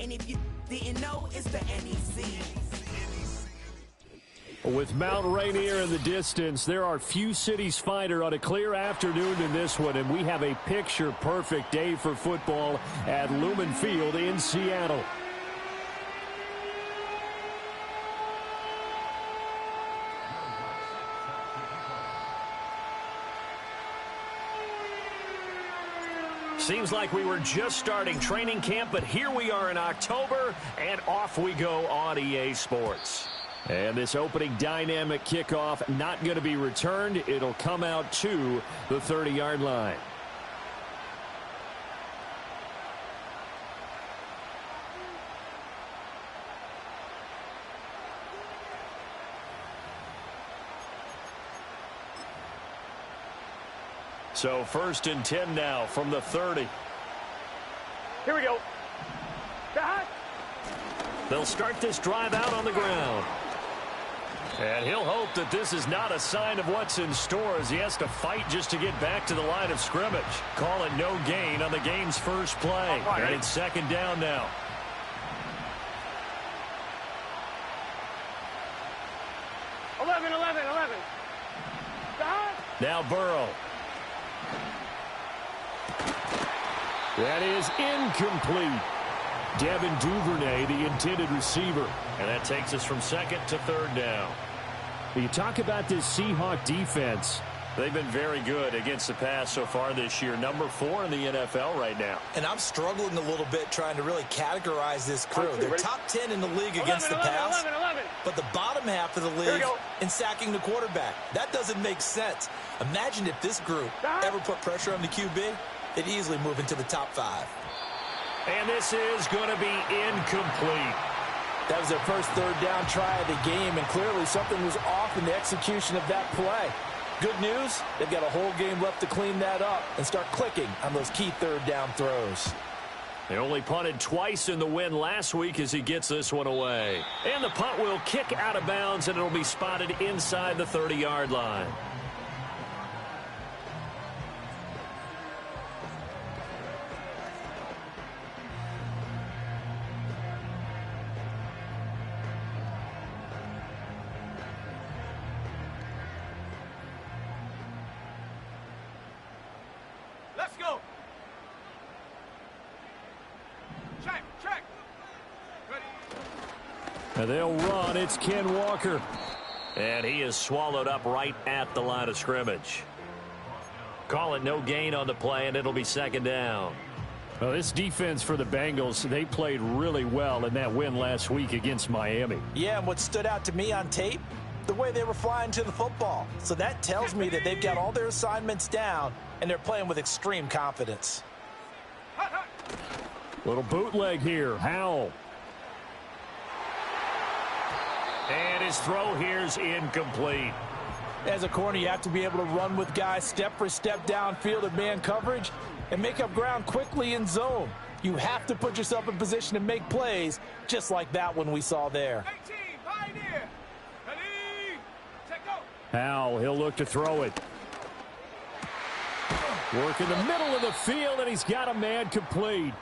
And if you didn't know, it's the NEC. With Mount Rainier in the distance, there are few cities finer on a clear afternoon than this one, and we have a picture-perfect day for football at Lumen Field in Seattle. Seems like we were just starting training camp, but here we are in October, and off we go on EA Sports. And this opening dynamic kickoff not going to be returned. It'll come out to the 30-yard line. So 1st and 10 now from the 30. Here we go. They'll start this drive out on the ground. And he'll hope that this is not a sign of what's in store as he has to fight just to get back to the line of scrimmage. Call it no gain on the game's first play. And it's 2nd down now. Eleven. Now Burrow. That is incomplete. Devin Duvernay, the intended receiver. And that takes us from 2nd to 3rd down. You talk about this Seahawk defense. They've been very good against the pass so far this year. Number 4 in the NFL right now. And I'm struggling a little bit trying to really categorize this crew. They're top 10 in the league against the pass, but the bottom half of the league in sacking the quarterback. That doesn't make sense. Imagine if this group ever put pressure on the QB, they'd easily move into the top 5. And this is going to be incomplete. That was their first 3rd down try of the game, and clearly something was off in the execution of that play. Good news, they've got a whole game left to clean that up and start clicking on those key 3rd down throws. They only punted twice in the win last week as he gets this one away. And the punt will kick out of bounds, and it'll be spotted inside the 30-yard line. Let's go. Check. Ready. And they'll run. It's Ken Walker. And he is swallowed up right at the line of scrimmage. Call it no gain on the play, and it'll be 2nd down. Well, this defense for the Bengals, they played really well in that win last week against Miami. Yeah, and what stood out to me on tape, the way they were flying to the football. So that tells me that they've got all their assignments down, and they're playing with extreme confidence. Little bootleg here. Howell. And his throw here's incomplete. As a corner, you have to be able to run with guys step for step downfield in man coverage and make up ground quickly in zone. You have to put yourself in position to make plays, just like that one we saw there. 18, Pioneer. Ready, set, go. Howell, he'll look to throw it. Work in the middle of the field, and he's got a man complete.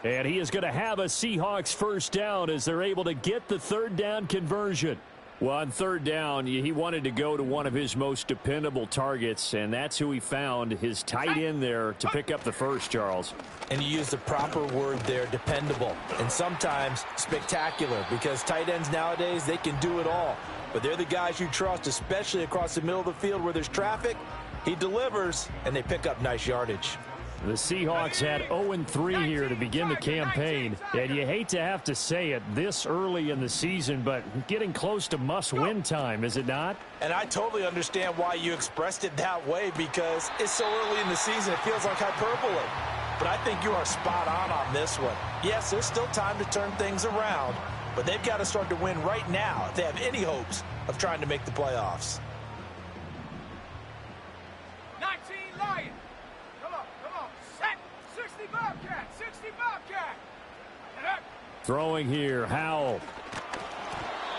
And he is going to have a Seahawks 1st down as they're able to get the 3rd down conversion. Well, on 3rd down, he wanted to go to one of his most dependable targets, and that's who he found, his tight end there, to pick up the first, Charles. And you use the proper word there, dependable, and sometimes spectacular, because tight ends nowadays, they can do it all. But they're the guys you trust, especially across the middle of the field where there's traffic. He delivers, and they pick up nice yardage. The Seahawks had 0-3 here to begin the campaign, and you hate to have to say it this early in the season, but getting close to must-win time, is it not? And I totally understand why you expressed it that way, because it's so early in the season, it feels like hyperbole. But I think you are spot on this one. Yes, there's still time to turn things around, but they've got to start to win right now if they have any hopes of trying to make the playoffs. 19 Lion. Come on. Set. 60 Bobcat. Throwing here, Howell.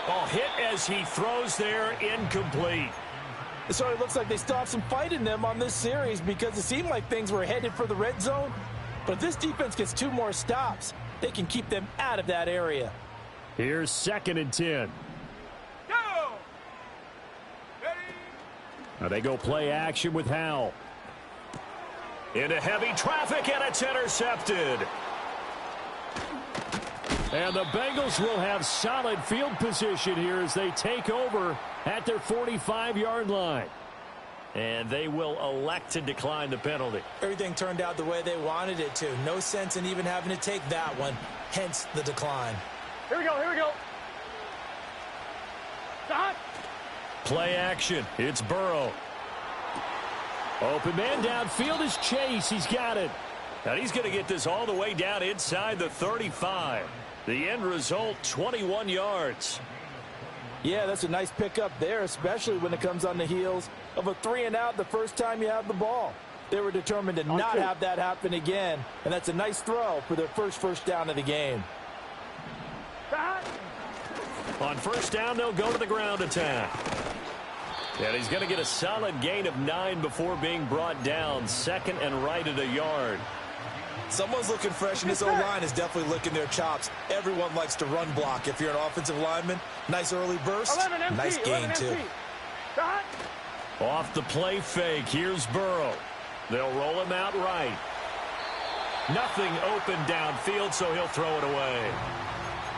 Oh, hit as he throws there, incomplete. So it looks like they still have some fight in them on this series because it seemed like things were headed for the red zone. But if this defense gets 2 more stops, they can keep them out of that area. Here's 2nd and 10. Go! Ready? Now they go play action with Howell. Into heavy traffic, and it's intercepted. And the Bengals will have solid field position here as they take over at their 45-yard line. And they will elect to decline the penalty. Everything turned out the way they wanted it to. No sense in even having to take that one, hence the decline. Here we go, here we go. Stop. Play action. It's Burrow. Open man downfield is Chase. He's got it. And he's going to get this all the way down inside the 35. The end result, 21 yards. Yeah, that's a nice pickup there, especially when it comes on the heels of a 3-and-out the first time you have the ball. They were determined to not have that happen again, and that's a nice throw for their first down of the game. On first down, they'll go to the ground attack. And he's going to get a solid gain of 9 before being brought down. 2nd and right at a yard. Someone's looking fresh, and this O-line is definitely licking their chops. Everyone likes to run block. If you're an offensive lineman, nice early burst, nice gain too. Off the play fake, here's Burrow. They'll roll him out right. Nothing open downfield, so he'll throw it away.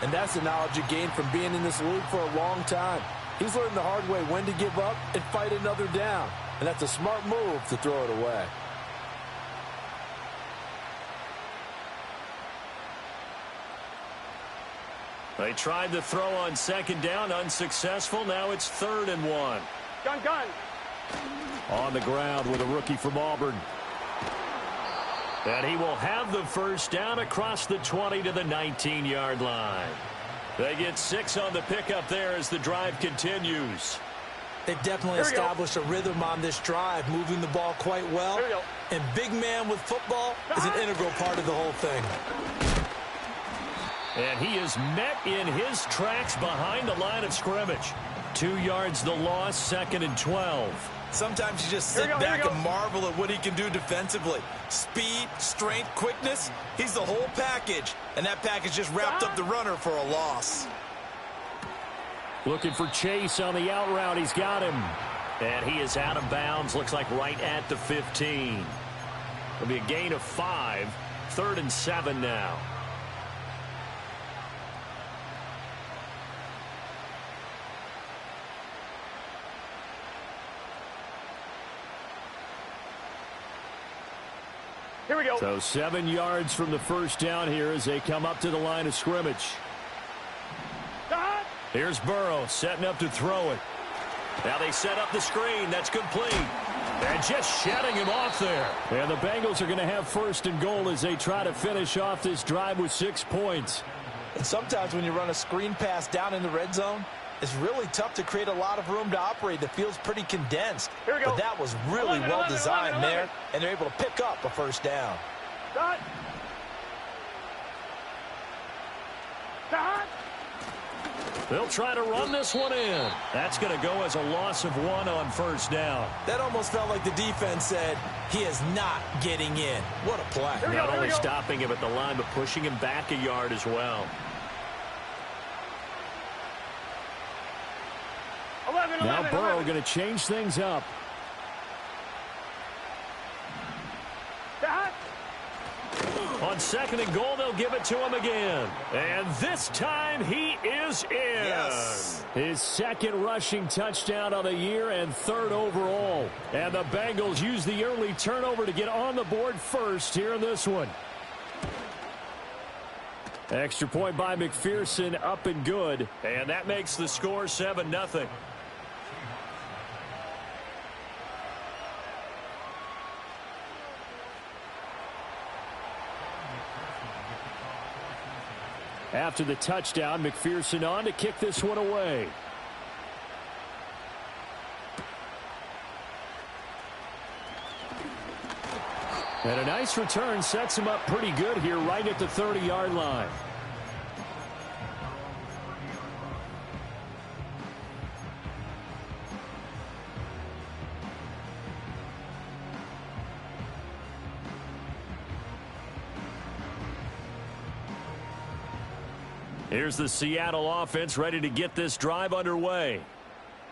And that's the knowledge you gain from being in this league for a long time. He's learned the hard way when to give up and fight another down. And that's a smart move to throw it away. They tried to throw on 2nd down, unsuccessful. Now it's 3rd and 1. Gun. On the ground with a rookie from Auburn. And he will have the first down across the 20 to the 19-yard line. They get 6 on the pickup there as the drive continues. They've definitely established a rhythm on this drive, moving the ball quite well. And big man with football is an integral part of the whole thing. And he is met in his tracks behind the line of scrimmage. 2 yards the loss, 2nd and 12. Sometimes you just sit back and marvel at what he can do defensively. Speed, strength, quickness, he's the whole package. And that package just wrapped up the runner for a loss. Looking for Chase on the out route. He's got him. And he is out of bounds. Looks like right at the 15. It'll be a gain of 5. 3rd and 7 now. Here we go. So 7 yards from the first down here as they come up to the line of scrimmage. Here's Burrow setting up to throw it. Now they set up the screen. That's complete. And just shutting him off there. And the Bengals are going to have 1st and goal as they try to finish off this drive with 6 points. And sometimes when you run a screen pass down in the red zone, it's really tough to create a lot of room to operate. The field's pretty condensed. But that was really well designed there, and they're able to pick up a first down. They'll try to run this one in. That's going to go as a loss of 1 on first down. That almost felt like the defense said, he is not getting in. What a play. Not only stopping him at the line, but pushing him back a yard as well. Now Burrow going to change things up. On 2nd and goal, they'll give it to him again. And this time he is in. Yes. His 2nd rushing touchdown of the year and 3rd overall. And the Bengals use the early turnover to get on the board first here in this one. Extra point by McPherson, up and good. And that makes the score 7-0. After the touchdown, McPherson on to kick this one away. And a nice return sets him up pretty good here right at the 30-yard line. Here's the Seattle offense ready to get this drive underway.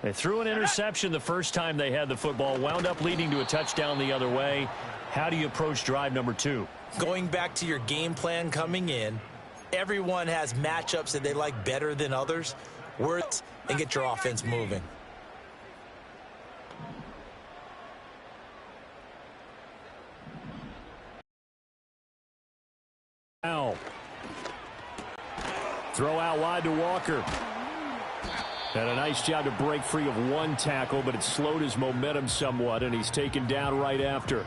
They threw an interception the first time they had the football, wound up leading to a touchdown the other way. How do you approach drive number 2? Going back to your game plan coming in, everyone has matchups that they like better than others. Work and get your offense moving. Now, throw out wide to Walker. Had a nice job to break free of one tackle, but it slowed his momentum somewhat, and he's taken down right after.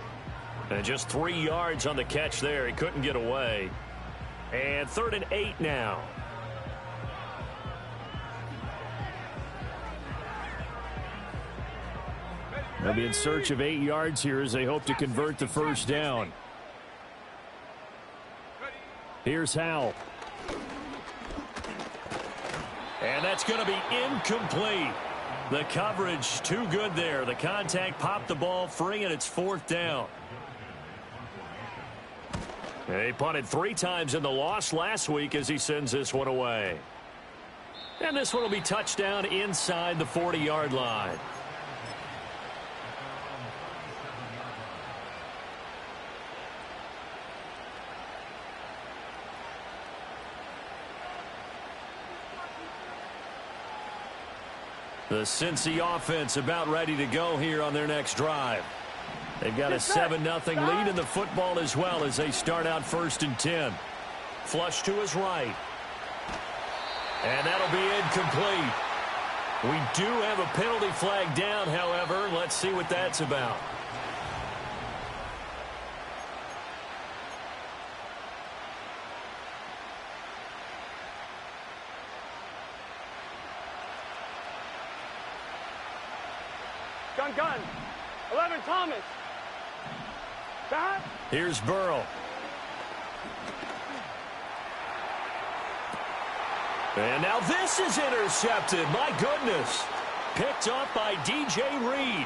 And just 3 yards on the catch there. He couldn't get away. And 3rd and 8 now. They'll be in search of 8 yards here as they hope to convert the first down. Here's Howell. And that's going to be incomplete. The coverage too good there. The contact popped the ball free, and it's 4th down. He punted 3 times in the loss last week as he sends this one away. And this one will be touchdown inside the 40-yard line. The Cincy offense about ready to go here on their next drive. They've got a 7-0 lead in the football as well as they start out 1st and 10. Flush to his right. And that'll be incomplete. We do have a penalty flag down, however. Let's see what that's about. Gun. 11 Thomas. Back. Here's Burrow. And now this is intercepted. My goodness. Picked off by DJ Reed.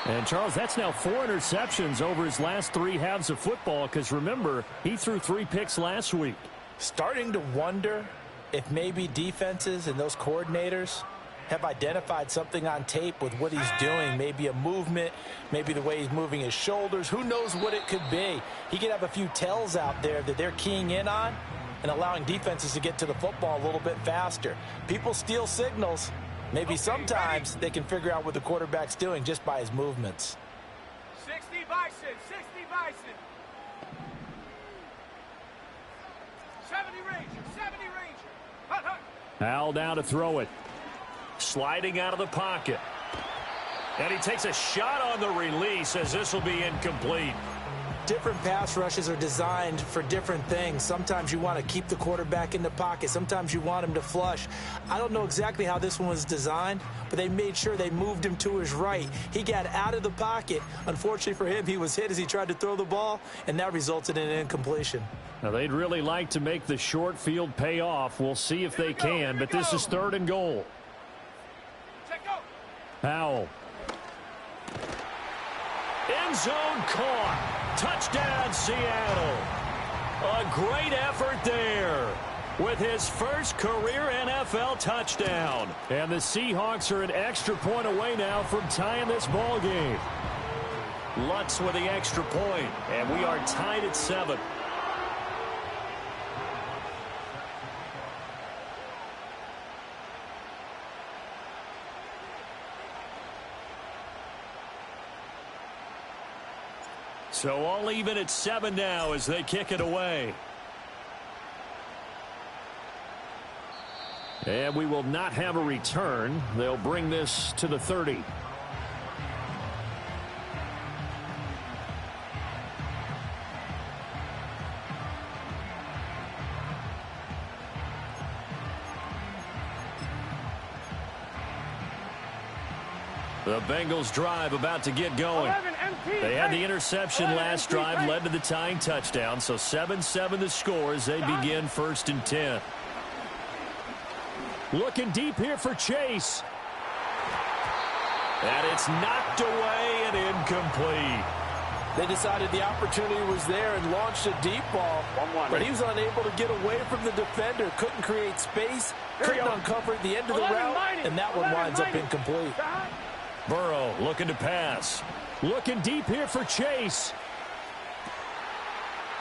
And, Charles, that's now 4 interceptions over his last 3 halves of football because, remember, he threw 3 picks last week. Starting to wonder if maybe defenses and those coordinators have identified something on tape with what he's doing. Maybe a movement, maybe the way he's moving his shoulders. Who knows what it could be? He could have a few tells out there that they're keying in on and allowing defenses to get to the football a little bit faster. People steal signals. Maybe sometimes they can figure out what the quarterback's doing just by his movements. 60 Bison. 70 Ranger. Howell down to throw it. Sliding out of the pocket. And he takes a shot on the release as this will be incomplete. Different pass rushes are designed for different things. Sometimes you want to keep the quarterback in the pocket. Sometimes you want him to flush. I don't know exactly how this one was designed, but they made sure they moved him to his right. He got out of the pocket. Unfortunately for him, he was hit as he tried to throw the ball, and that resulted in an incompletion. Now, they'd really like to make the short field pay off. We'll see if they can, but this is 3rd and goal. Howell. End zone caught. Touchdown, Seattle. A great effort there with his first career NFL touchdown. And the Seahawks are an extra point away now from tying this ball game. Lutz with the extra point, and we are tied at 7. So all even at 7 now as they kick it away. And we will not have a return. They'll bring this to the 30. The Bengals drive about to get going. They had the interception last drive, led to the tying touchdown. So 7-7 the score as they begin 1st and 10. Looking deep here for Chase. And it's knocked away and incomplete. They decided the opportunity was there and launched a deep ball, but he was unable to get away from the defender, couldn't create space, couldn't uncover the end of the route, and that one winds up incomplete. Burrow looking to pass. Looking deep here for Chase.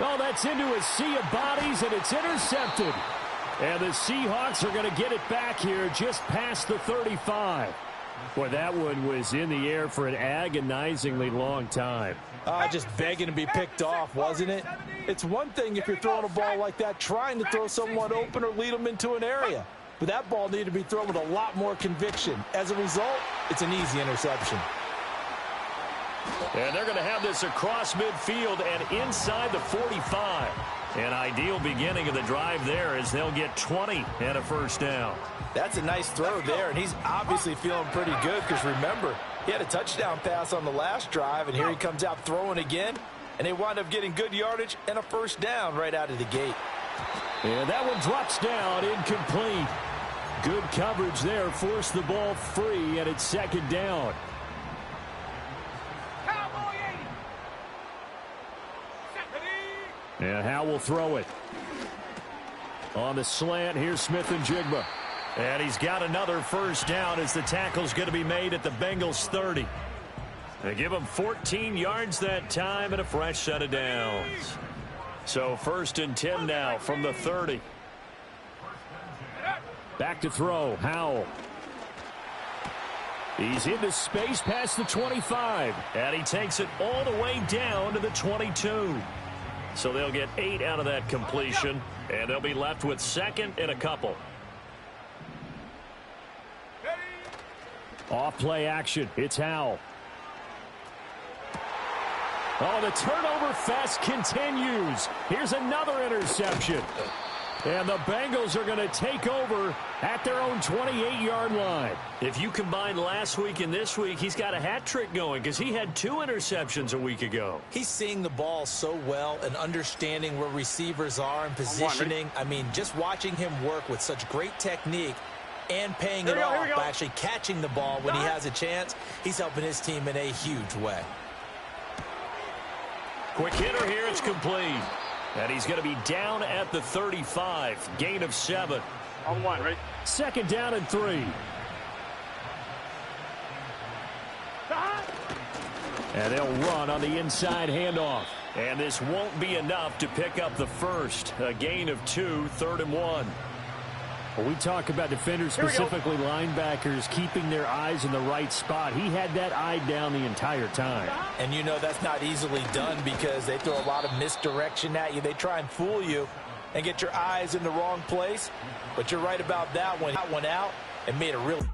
Oh, that's into a sea of bodies, and it's intercepted. And the Seahawks are going to get it back here just past the 35. Boy, that one was in the air for an agonizingly long time. Just begging to be picked off, wasn't it? It's one thing if you're throwing a ball like that, trying to throw someone open or lead them into an area. But that ball needed to be thrown with a lot more conviction. As a result, it's an easy interception. And they're going to have this across midfield and inside the 45. An ideal beginning of the drive there as they'll get 20 and a first down. That's a nice throw there, and he's obviously feeling pretty good because, remember, he had a touchdown pass on the last drive, and here he comes out throwing again, and they wind up getting good yardage and a first down right out of the gate. And that one drops down, incomplete. Good coverage there, forced the ball free, and it's second down. And Howe will throw it. On the slant, here's Smith-Njigba. And he's got another first down as the tackle's going to be made at the Bengals 30. They give him 14 yards that time and a fresh set of downs. So 1st and 10 now from the 30. Back to throw, Howell. He's into space past the 25. And he takes it all the way down to the 22. So they'll get 8 out of that completion, and they'll be left with 2nd and a couple. Off play action. It's Howell. Oh, the turnover fest continues. Here's another interception. And the Bengals are going to take over at their own 28-yard line. If you combine last week and this week, he's got a hat trick going because he had 2 interceptions a week ago. He's seeing the ball so well and understanding where receivers are and positioning. I mean, just watching him work with such great technique and paying it off by actually catching the ball when he has a chance, he's helping his team in a huge way. Quick hitter here, it's complete. And he's going to be down at the 35. Gain of 7. On 1, ready? 2nd down and 3. And they'll run on the inside handoff. And this won't be enough to pick up the first. A gain of 2, 3rd and 1. Well, we talk about defenders, specifically linebackers, keeping their eyes in the right spot. He had that eye down the entire time. And you know that's not easily done because they throw a lot of misdirection at you. They try and fool you and get your eyes in the wrong place. But you're right about that one. That one out and made a real...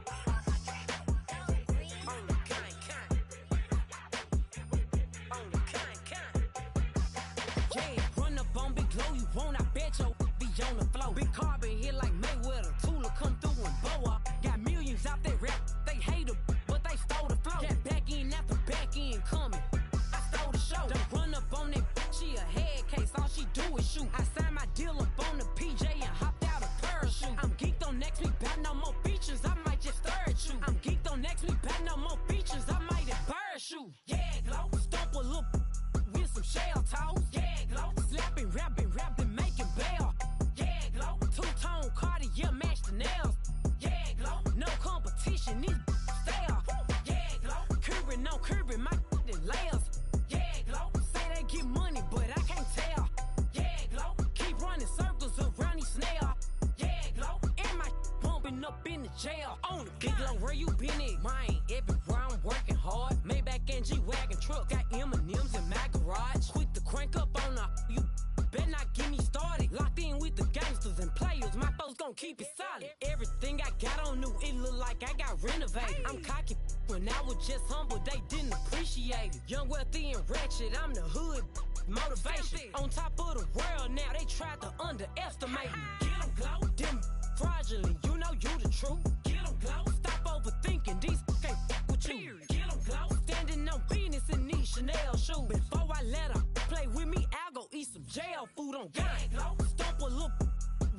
Keep it solid. Everything I got on new, it look like I got renovated. I'm cocky when I was just humble, they didn't appreciate it. Young, wealthy, and ratchet, I'm the hood motivation. On top of the world now, they tried to underestimate me. Get them glow, them fraudulent, you know you the truth. Get them glow, stop overthinking, these can't fuck with you. Get them glow, standing on business in these Chanel shoes. Before I let her play with me, I'll go eat some jail food on God. Stomp a little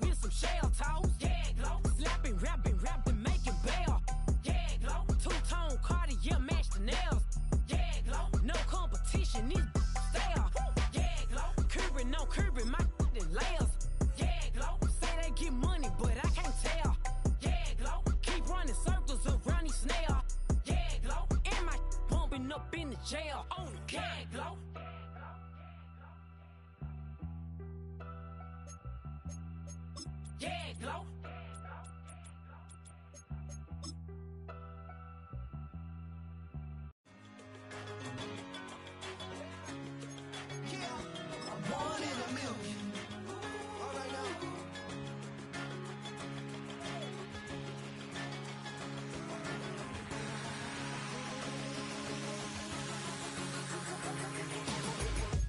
with some shell toes. Yeah, glow. Slapping, rapping, making bail. Yeah, glow. Two-tone Cartier match the nails. Yeah, glow. No competition, these jail on the gag low. Gag low.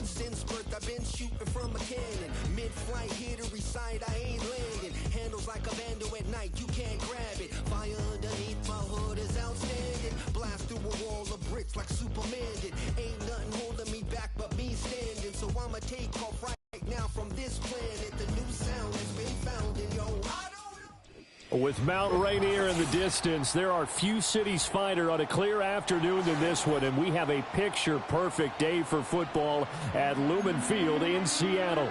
Since birth, I've been shooting from a cannon. Mid-flight, here to recite, I ain't landing. Handles like a vandal at night, you can't grab it. Fire underneath my hood is outstanding. Blast through a wall of bricks like Superman did. Ain't nothing holding me back but me standing. So I'ma take off right now from this planet. The new sound has been found in yo. With Mount Rainier in the distance, there are few cities finer on a clear afternoon than this one, and we have a picture-perfect day for football at Lumen Field in Seattle.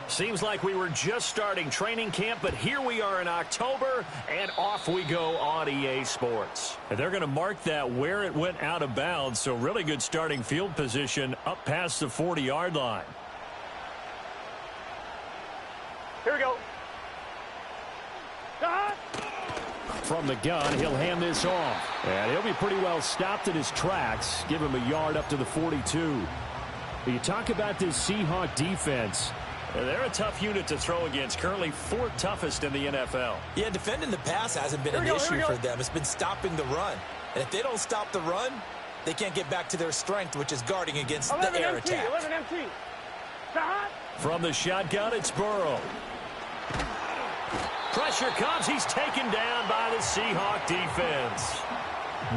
Seems like we were just starting training camp, but here we are in October, and off we go on EA Sports. And they're going to mark that where it went out of bounds, so really good starting field position up past the 40-yard line. Here we go. From the gun, he'll hand this off. And he'll be pretty well stopped in his tracks. Give him a yard up to the 42. You talk about this Seahawk defense. They're a tough unit to throw against, currently fourth toughest in the NFL. Yeah, defending the pass hasn't been an issue for them. It's been stopping the run. And if they don't stop the run, they can't get back to their strength, which is guarding against the air attack. 11 MT. From the shotgun, it's Burrow. Pressure comes. He's taken down by the Seahawk defense.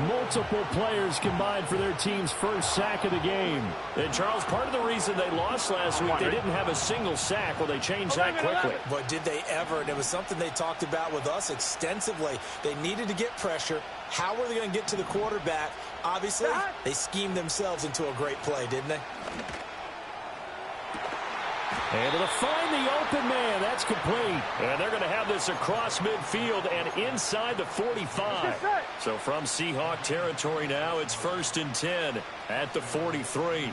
Multiple players combined for their team's first sack of the game. And, Charles, part of the reason they lost last week, they didn't have a single sack. Well, they changed that quickly. But did they ever? And it was something they talked about with us extensively. They needed to get pressure. How were they going to get to the quarterback? Obviously, they schemed themselves into a great play, didn't they? Able to find the open man. That's complete. And they're going to have this across midfield and inside the 45. So from Seahawk territory now, it's 1st and 10 at the 43.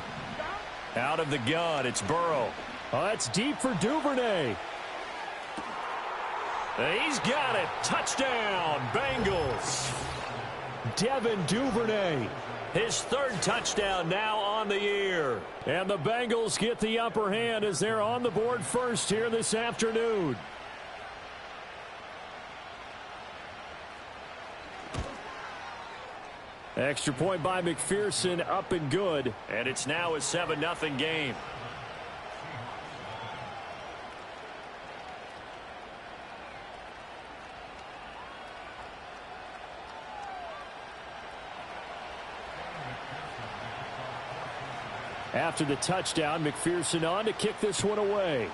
Out of the gun, it's Burrow. Oh, that's deep for Duvernay. He's got it. Touchdown, Bengals. Devin Duvernay. His third touchdown now on the year. And the Bengals get the upper hand as they're on the board first here this afternoon. Extra point by McPherson, up and good. And it's now a 7-0 game. After the touchdown, McPherson on to kick this one away.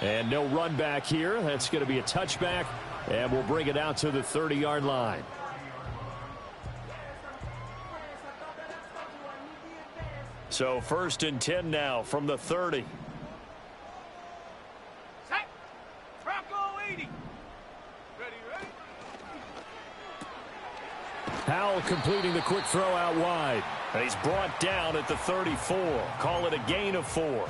And no run back here. That's going to be a touchback, and we'll bring it out to the 30-yard line. So 1st and 10 now from the 30. Set. Bronco 80. Ready. Powell completing the quick throw out wide. And he's brought down at the 34. Call it a gain of 4.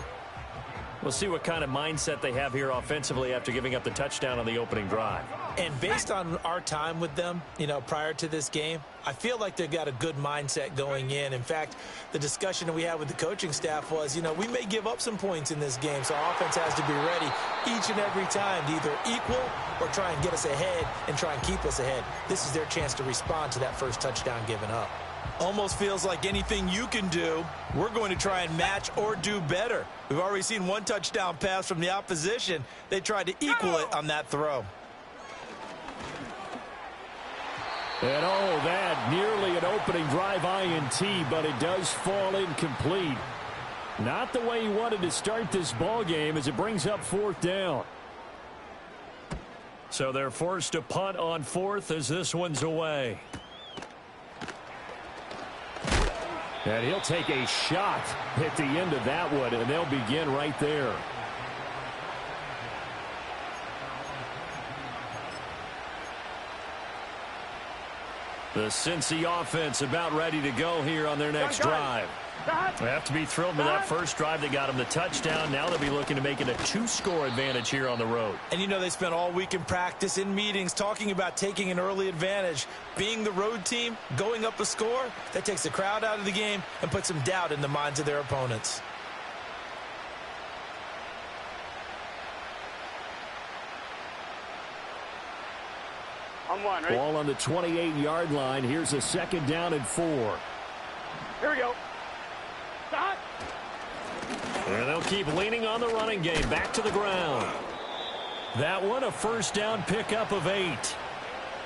We'll see what kind of mindset they have here offensively after giving up the touchdown on the opening drive. And based on our time with them, prior to this game, I feel like they've got a good mindset going in. In fact, the discussion that we had with the coaching staff was, we may give up some points in this game, so our offense has to be ready each and every time to either equal or try and get us ahead and try and keep us ahead. This is their chance to respond to that first touchdown given up. Almost feels like anything you can do, we're going to try and match or do better. We've already seen one touchdown pass from the opposition. They tried to equal it on that throw. And that nearly an opening drive INT, but it does fall incomplete. Not the way he wanted to start this ball game as it brings up 4th down. So they're forced to punt on 4th as this one's away. And he'll take a shot at the end of that one, and they'll begin right there. The Cincy offense about ready to go here on their next drive. They have to be thrilled with that first drive. They got him the touchdown. Now they'll be looking to make it a 2-score advantage here on the road. And you know they spent all week in practice, in meetings, talking about taking an early advantage. Being the road team, going up a score, that takes the crowd out of the game and puts some doubt in the minds of their opponents. On 1, ready? Ball on the 28-yard line. Here's a 2nd down and 4. Here we go. Stop. And they'll keep leaning on the running game. Back to the ground. That one, a 1st down pickup of 8.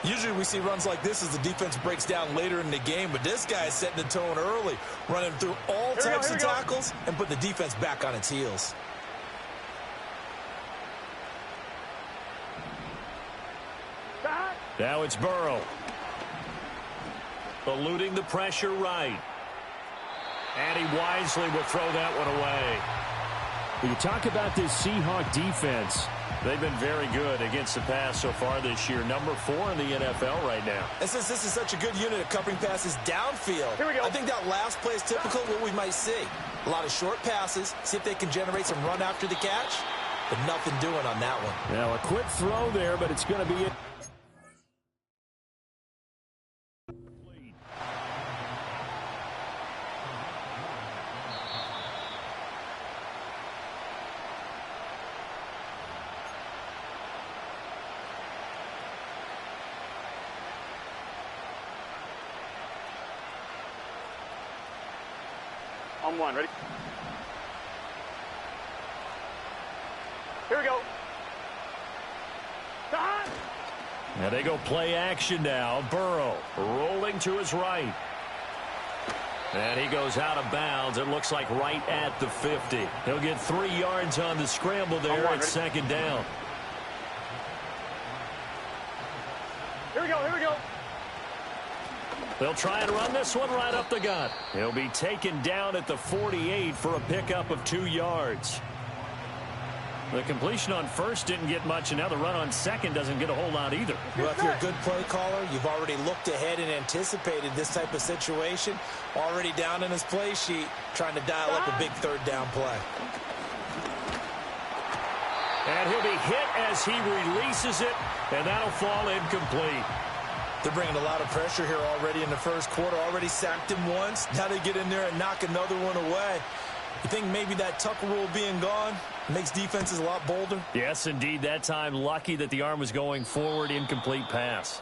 Usually we see runs like this as the defense breaks down later in the game, but this guy is setting the tone early, running through all types of tackles and put the defense back on its heels. Now it's Burrow. Eluding the pressure right. And he wisely will throw that one away. When you talk about this Seahawk defense, they've been very good against the pass so far this year. Number 4 in the NFL right now. And since this is such a good unit of covering passes downfield, Here we go. I think that last play is typical of what we might see. A lot of short passes, see if they can generate some run after the catch, but nothing doing on that one. Now a quick throw there, but it's going to be it. On 1, ready? Here we go. Stop. Now they go play action now. Burrow rolling to his right. And he goes out of bounds. It looks like right at the 50. He'll get 3 yards on the scramble there at 2nd down. Here we go, here we go. They'll try and run this one right up the gut. He'll be taken down at the 48 for a pickup of 2 yards. The completion on 1st didn't get much, and now the run on 2nd doesn't get a whole lot either. Well, if you're a good play caller, you've already looked ahead and anticipated this type of situation. Already down in his play sheet, trying to dial up a big 3rd down play. And he'll be hit as he releases it, and that'll fall incomplete. They're bringing a lot of pressure here already in the 1st quarter. Already sacked him once. Now they get in there and knock another one away. You think maybe that Tucker rule being gone makes defenses a lot bolder? Yes, indeed. That time, lucky that the arm was going forward. Incomplete pass.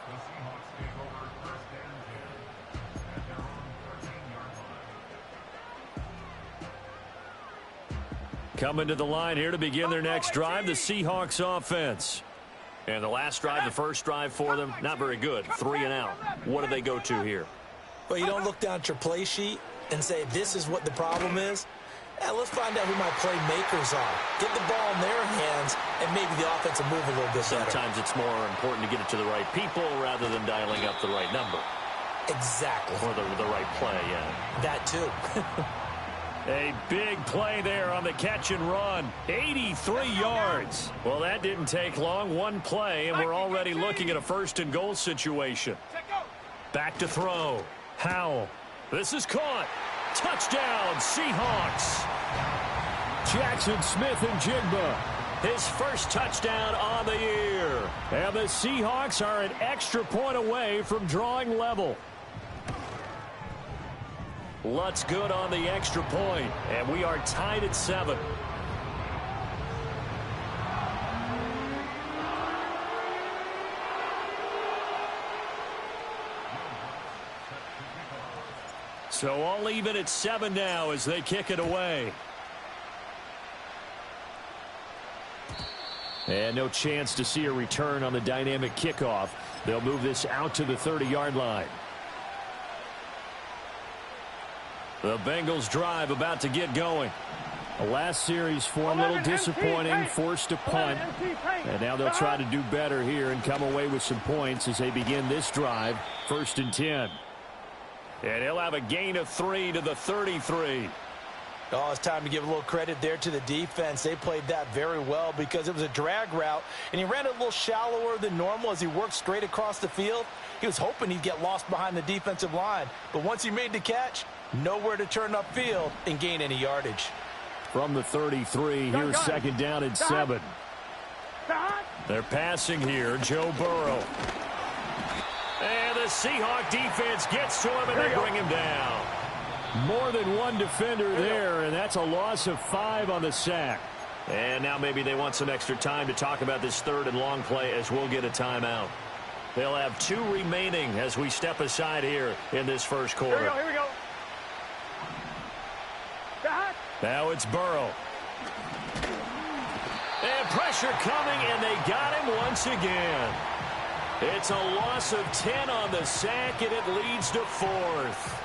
Coming to the line here to begin their next drive, the Seahawks offense. And the last drive, the first drive for them, not very good. 3 and out. What do they go to here? Well, you don't look down at your play sheet and say, this is what the problem is. Let's find out who my playmakers are. Get the ball in their hands, and maybe the offense will move a little bit better. Sometimes it's more important to get it to the right people rather than dialing up the right number. Exactly. Or the right play, yeah. That too. A big play there on the catch and run. 83 yards. Well, that didn't take long. One play, and we're already looking at a 1st and goal situation. Back to throw. Howell. This is caught. Touchdown, Seahawks. Jackson Smith-Njigba. His first touchdown on the year. And the Seahawks are an extra point away from drawing level. Lutz good on the extra point, and we are tied at 7. So all even at 7 now as they kick it away. And no chance to see a return on the dynamic kickoff. They'll move this out to the 30-yard line. The Bengals drive about to get going. The last series for a little disappointing, forced to punt. And now they'll try to do better here and come away with some points as they begin this drive, 1st and 10. And he'll have a gain of 3 to the 33. Oh, it's time to give a little credit there to the defense. They played that very well because it was a drag route, and he ran a little shallower than normal as he worked straight across the field. He was hoping he'd get lost behind the defensive line, but once he made the catch, nowhere to turn upfield and gain any yardage. From the 33, here's 2nd down and 7. They're passing here, Joe Burrow. And the Seahawk defense gets to him, and they bring him down. More than one defender there, and that's a loss of 5 on the sack. And now maybe they want some extra time to talk about this 3rd and long play as we'll get a timeout. They'll have 2 remaining as we step aside here in this first quarter. Here we go. Now it's Burrow. And pressure coming, and they got him once again. It's a loss of 10 on the sack, and it leads to 4th.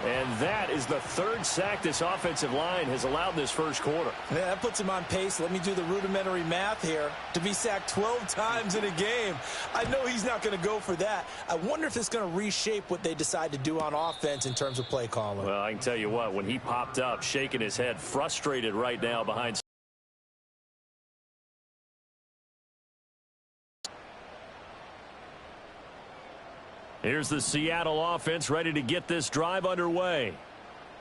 And that is the 3rd sack this offensive line has allowed this first quarter. Yeah, that puts him on pace. Let me do the rudimentary math here. To be sacked 12 times in a game. I know he's not going to go for that. I wonder if it's going to reshape what they decide to do on offense in terms of play calling. Well, I can tell you what, when he popped up, shaking his head, frustrated right now behind. Here's the Seattle offense ready to get this drive underway.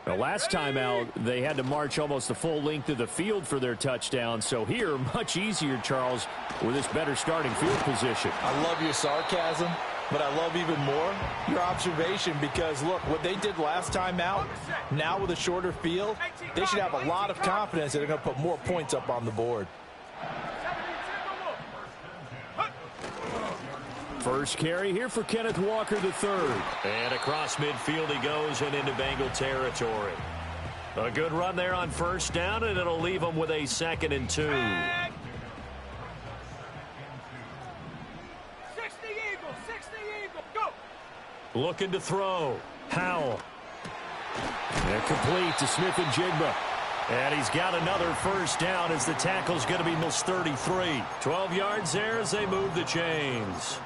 The last time out, they had to march almost the full length of the field for their touchdown. So here, much easier, Charles, with this better starting field position. I love your sarcasm, but I love even more your observation because, look, what they did last time out, now with a shorter field, they should have a lot of confidence that they're going to put more points up on the board. First carry here for Kenneth Walker III. And across midfield he goes and into Bengal territory. A good run there on 1st down, and it'll leave him with a 2nd and 2. 60 Eagles, go! Looking to throw. Howell. And complete to Smith-Njigba. And he's got another 1st down as the tackle's going to be almost 33. 12 yards there as they move the chains.